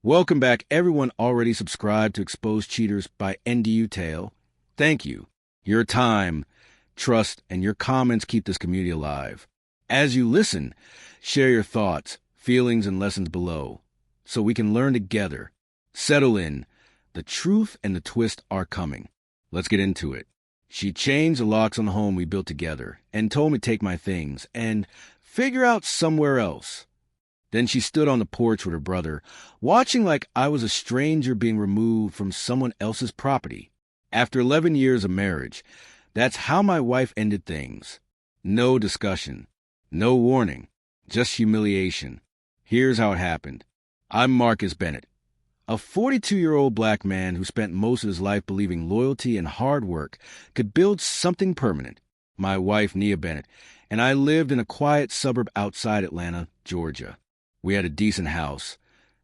Welcome back, everyone already subscribed to Expose Cheaters by NDU Tale. Thank you. Your time, trust, and your comments keep this community alive. As you listen, share your thoughts, feelings, and lessons below, so we can learn together. Settle in. The truth and the twist are coming. Let's get into it. She changed the locks on the home we built together and told me to take my things and figure out somewhere else. Then she stood on the porch with her brother, watching like I was a stranger being removed from someone else's property. After 11 years of marriage, that's how my wife ended things. No discussion, no warning, just humiliation. Here's how it happened. I'm Marcus Bennett, a 42-year-old black man who spent most of his life believing loyalty and hard work could build something permanent. My wife, Nia Bennett, and I lived in a quiet suburb outside Atlanta, Georgia. We had a decent house,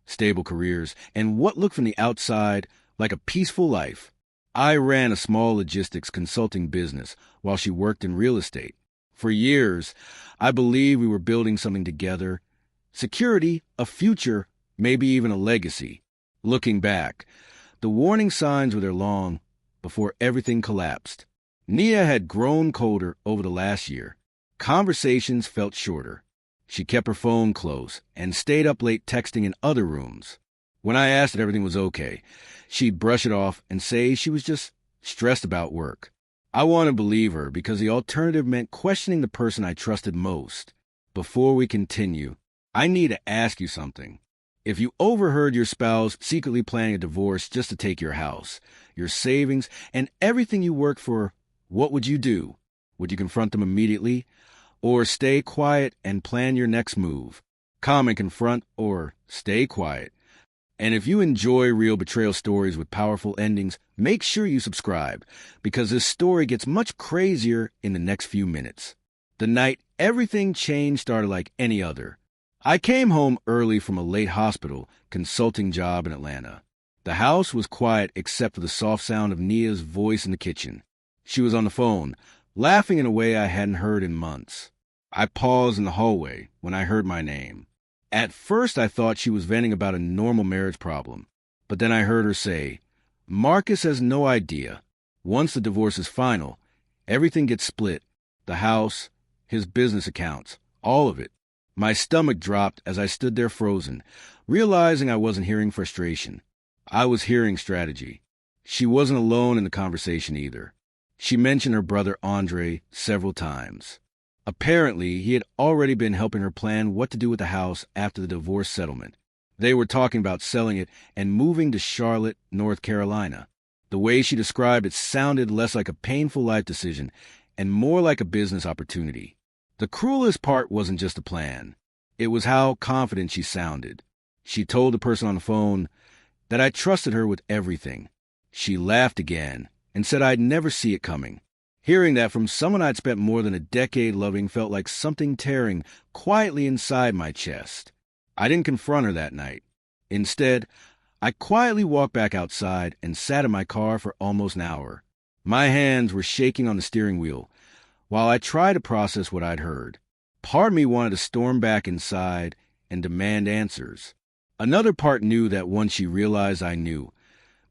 stable careers, and what looked from the outside like a peaceful life. I ran a small logistics consulting business while she worked in real estate. For years, I believed we were building something together. Security, a future, maybe even a legacy. Looking back, the warning signs were there long before everything collapsed. Nia had grown colder over the last year. Conversations felt shorter. She kept her phone close and stayed up late texting in other rooms. When I asked if everything was okay, she'd brush it off and say she was just stressed about work. I wanted to believe her because the alternative meant questioning the person I trusted most. Before we continue, I need to ask you something. If you overheard your spouse secretly planning a divorce just to take your house, your savings, and everything you worked for, what would you do? Would you confront them immediately? Or stay quiet and plan your next move? Comment, confront, or stay quiet. And if you enjoy real betrayal stories with powerful endings, make sure you subscribe, because this story gets much crazier in the next few minutes. The night everything changed started like any other. I came home early from a late hospital consulting job in Atlanta. The house was quiet except for the soft sound of Nia's voice in the kitchen. She was on the phone, laughing in a way I hadn't heard in months. I paused in the hallway when I heard my name. At first, I thought she was venting about a normal marriage problem, but then I heard her say, "Marcus has no idea. Once the divorce is final, everything gets split. The house, his business accounts, all of it." My stomach dropped as I stood there frozen, realizing I wasn't hearing frustration. I was hearing strategy. She wasn't alone in the conversation either. She mentioned her brother Andre several times. Apparently, he had already been helping her plan what to do with the house after the divorce settlement. They were talking about selling it and moving to Charlotte, North Carolina. The way she described it sounded less like a painful life decision and more like a business opportunity. The cruelest part wasn't just the plan. It was how confident she sounded. She told the person on the phone that I trusted her with everything. She laughed again and said I'd never see it coming. Hearing that from someone I'd spent more than a decade loving felt like something tearing quietly inside my chest. I didn't confront her that night. Instead, I quietly walked back outside and sat in my car for almost an hour. My hands were shaking on the steering wheel while I tried to process what I'd heard. Part of me wanted to storm back inside and demand answers. Another part knew that once she realized I knew,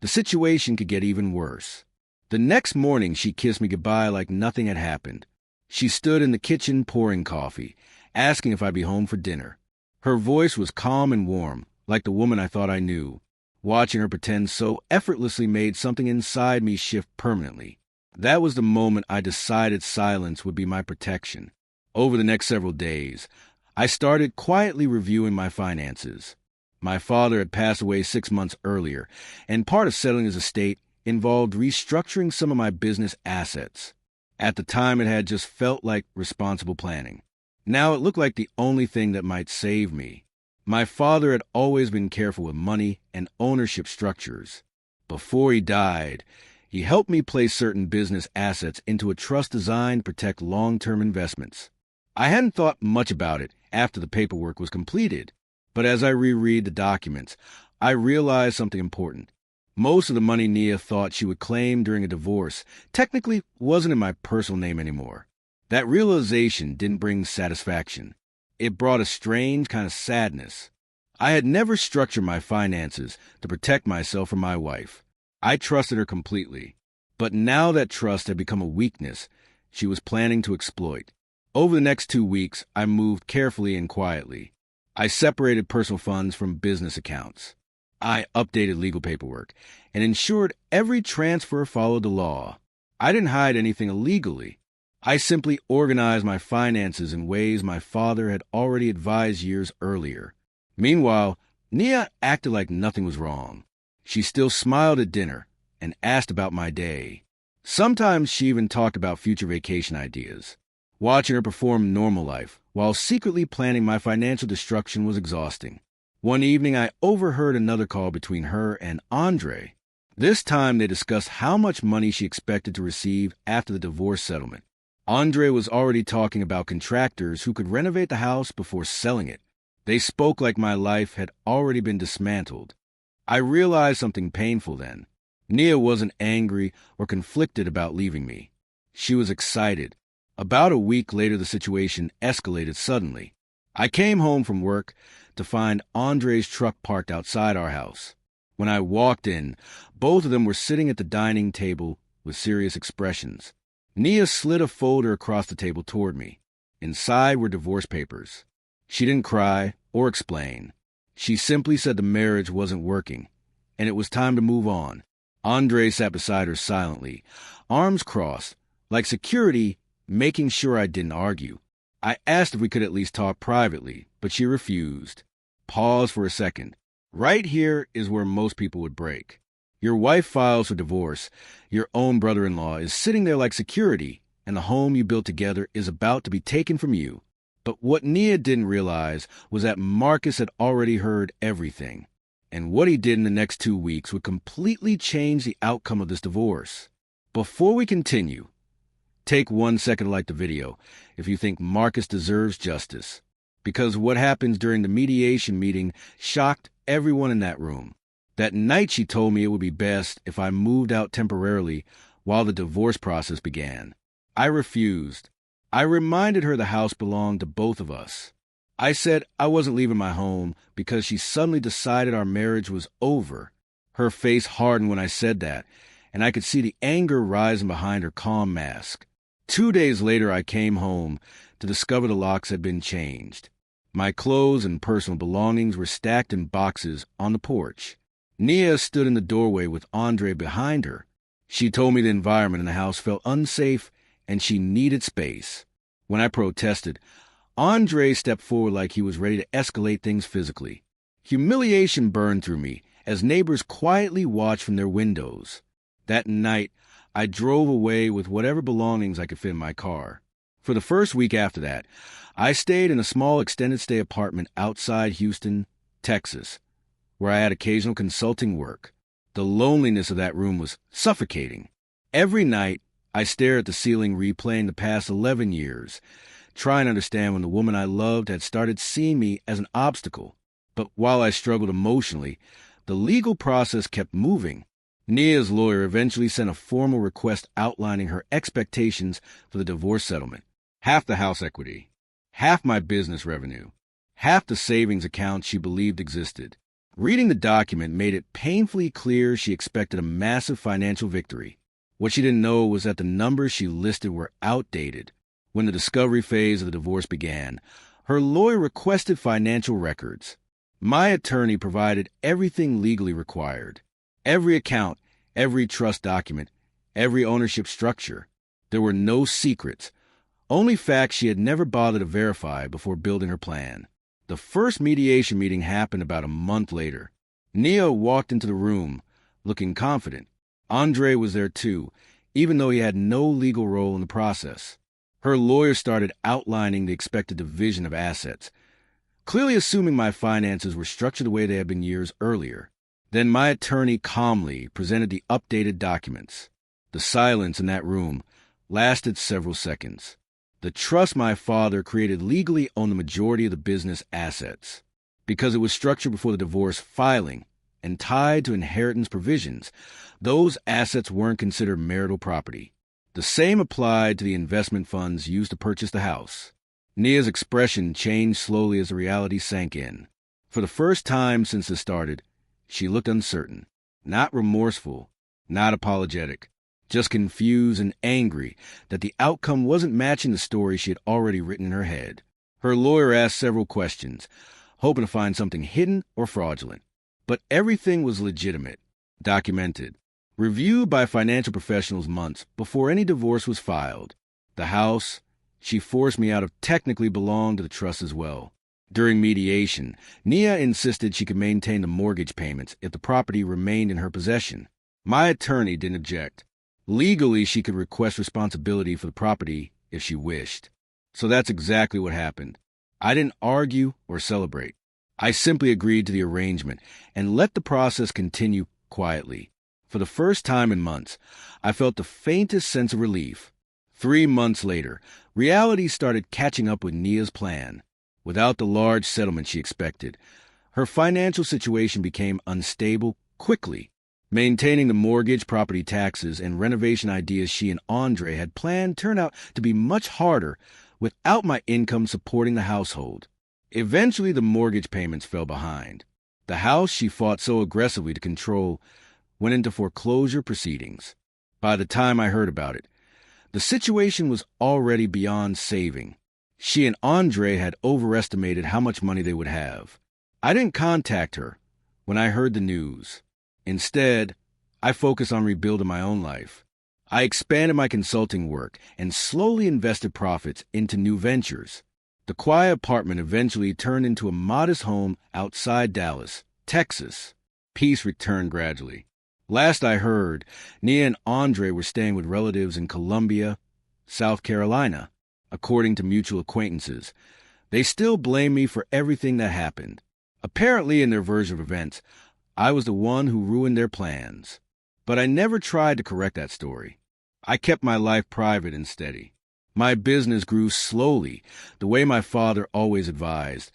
the situation could get even worse. The next morning, she kissed me goodbye like nothing had happened. She stood in the kitchen pouring coffee, asking if I'd be home for dinner. Her voice was calm and warm, like the woman I thought I knew. Watching her pretend so effortlessly made something inside me shift permanently. That was the moment I decided silence would be my protection. Over the next several days, I started quietly reviewing my finances. My father had passed away 6 months earlier, and part of settling his estate involved restructuring some of my business assets. At the time, it had just felt like responsible planning. Now it looked like the only thing that might save me. My father had always been careful with money and ownership structures. Before he died, he helped me place certain business assets into a trust designed to protect long-term investments. I hadn't thought much about it after the paperwork was completed, but as I reread the documents, I realized something important. Most of the money Nia thought she would claim during a divorce technically wasn't in my personal name anymore. That realization didn't bring satisfaction. It brought a strange kind of sadness. I had never structured my finances to protect myself from my wife. I trusted her completely. But now that trust had become a weakness she was planning to exploit. Over the next 2 weeks, I moved carefully and quietly. I separated personal funds from business accounts. I updated legal paperwork and ensured every transfer followed the law. I didn't hide anything illegally. I simply organized my finances in ways my father had already advised years earlier. Meanwhile, Nia acted like nothing was wrong. She still smiled at dinner and asked about my day. Sometimes she even talked about future vacation ideas. Watching her perform normal life while secretly planning my financial destruction was exhausting. One evening, I overheard another call between her and Andre. This time, they discussed how much money she expected to receive after the divorce settlement. Andre was already talking about contractors who could renovate the house before selling it. They spoke like my life had already been dismantled. I realized something painful then. Nia wasn't angry or conflicted about leaving me. She was excited. About a week later, the situation escalated suddenly. I came home from work to find Andre's truck parked outside our house. When I walked in, both of them were sitting at the dining table with serious expressions. Nia slid a folder across the table toward me. Inside were divorce papers. She didn't cry or explain. She simply said the marriage wasn't working, and it was time to move on. Andre sat beside her silently, arms crossed, like security, making sure I didn't argue. I asked if we could at least talk privately, but she refused. Pause for a second. Right here is where most people would break. Your wife files for divorce. Your own brother-in-law is sitting there like security, and the home you built together is about to be taken from you. But what Nia didn't realize was that Marcus had already heard everything, and what he did in the next 2 weeks would completely change the outcome of this divorce. Before we continue, take 1 second to like the video if you think Marcus deserves justice, because what happens during the mediation meeting shocked everyone in that room. That night she told me it would be best if I moved out temporarily while the divorce process began. I refused. I reminded her the house belonged to both of us. I said I wasn't leaving my home because she suddenly decided our marriage was over. Her face hardened when I said that, and I could see the anger rising behind her calm mask. 2 days later, I came home to discover the locks had been changed. My clothes and personal belongings were stacked in boxes on the porch. Nia stood in the doorway with Andre behind her. She told me the environment in the house felt unsafe and she needed space. When I protested, Andre stepped forward like he was ready to escalate things physically. Humiliation burned through me as neighbors quietly watched from their windows. That night, I drove away with whatever belongings I could fit in my car. For the first week after that, I stayed in a small extended stay apartment outside Houston, Texas, where I had occasional consulting work. The loneliness of that room was suffocating. Every night, I stared at the ceiling replaying the past 11 years, trying to understand when the woman I loved had started seeing me as an obstacle. But while I struggled emotionally, the legal process kept moving. Nia's lawyer eventually sent a formal request outlining her expectations for the divorce settlement. Half the house equity, half my business revenue, half the savings account she believed existed. Reading the document made it painfully clear she expected a massive financial victory. What she didn't know was that the numbers she listed were outdated. When the discovery phase of the divorce began, her lawyer requested financial records. My attorney provided everything legally required. Every account, every trust document, every ownership structure. There were no secrets, only facts she had never bothered to verify before building her plan. The first mediation meeting happened about a month later. Nia walked into the room, looking confident. Andre was there too, even though he had no legal role in the process. Her lawyer started outlining the expected division of assets, clearly assuming my finances were structured the way they had been years earlier. Then my attorney calmly presented the updated documents. The silence in that room lasted several seconds. The trust my father created legally owned the majority of the business assets. Because it was structured before the divorce filing and tied to inheritance provisions, those assets weren't considered marital property. The same applied to the investment funds used to purchase the house. Nia's expression changed slowly as the reality sank in. For the first time since it started, she looked uncertain, not remorseful, not apologetic, just confused and angry that the outcome wasn't matching the story she had already written in her head. Her lawyer asked several questions, hoping to find something hidden or fraudulent. But everything was legitimate, documented, reviewed by financial professionals months before any divorce was filed. The house she forced me out of technically belonged to the trust as well. During mediation, Nia insisted she could maintain the mortgage payments if the property remained in her possession. My attorney didn't object. Legally, she could request responsibility for the property if she wished. So that's exactly what happened. I didn't argue or celebrate. I simply agreed to the arrangement and let the process continue quietly. For the first time in months, I felt the faintest sense of relief. 3 months later, reality started catching up with Nia's plan. Without the large settlement she expected, her financial situation became unstable quickly. Maintaining the mortgage, property taxes, and renovation ideas she and Andre had planned turned out to be much harder without my income supporting the household. Eventually, the mortgage payments fell behind. The house she fought so aggressively to control went into foreclosure proceedings. By the time I heard about it, the situation was already beyond saving. She and Andre had overestimated how much money they would have. I didn't contact her when I heard the news. Instead, I focused on rebuilding my own life. I expanded my consulting work and slowly invested profits into new ventures. The quiet apartment eventually turned into a modest home outside Dallas, Texas. Peace returned gradually. Last I heard, Nia and Andre were staying with relatives in Columbia, South Carolina. According to mutual acquaintances, they still blame me for everything that happened. Apparently, in their version of events, I was the one who ruined their plans. But I never tried to correct that story. I kept my life private and steady. My business grew slowly, the way my father always advised,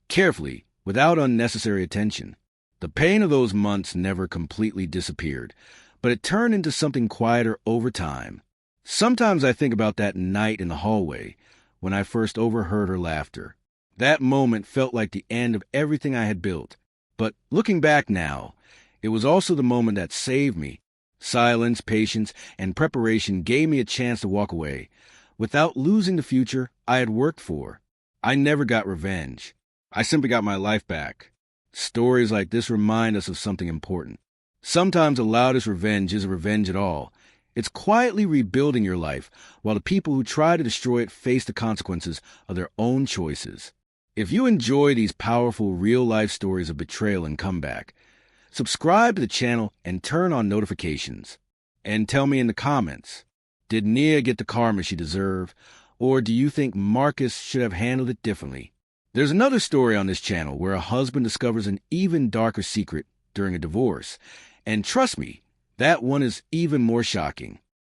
carefully, without unnecessary attention. The pain of those months never completely disappeared, but it turned into something quieter over time. Sometimes I think about that night in the hallway when I first overheard her laughter. That moment felt like the end of everything I had built. But looking back now, it was also the moment that saved me. Silence, patience, and preparation gave me a chance to walk away without losing the future I had worked for. I never got revenge. I simply got my life back. Stories like this remind us of something important. Sometimes the loudest revenge isn't revenge at all. It's quietly rebuilding your life while the people who try to destroy it face the consequences of their own choices. If you enjoy these powerful real-life stories of betrayal and comeback, subscribe to the channel and turn on notifications. And tell me in the comments, did Nia get the karma she deserved, or do you think Marcus should have handled it differently? There's another story on this channel where a husband discovers an even darker secret during a divorce. And trust me, that one is even more shocking.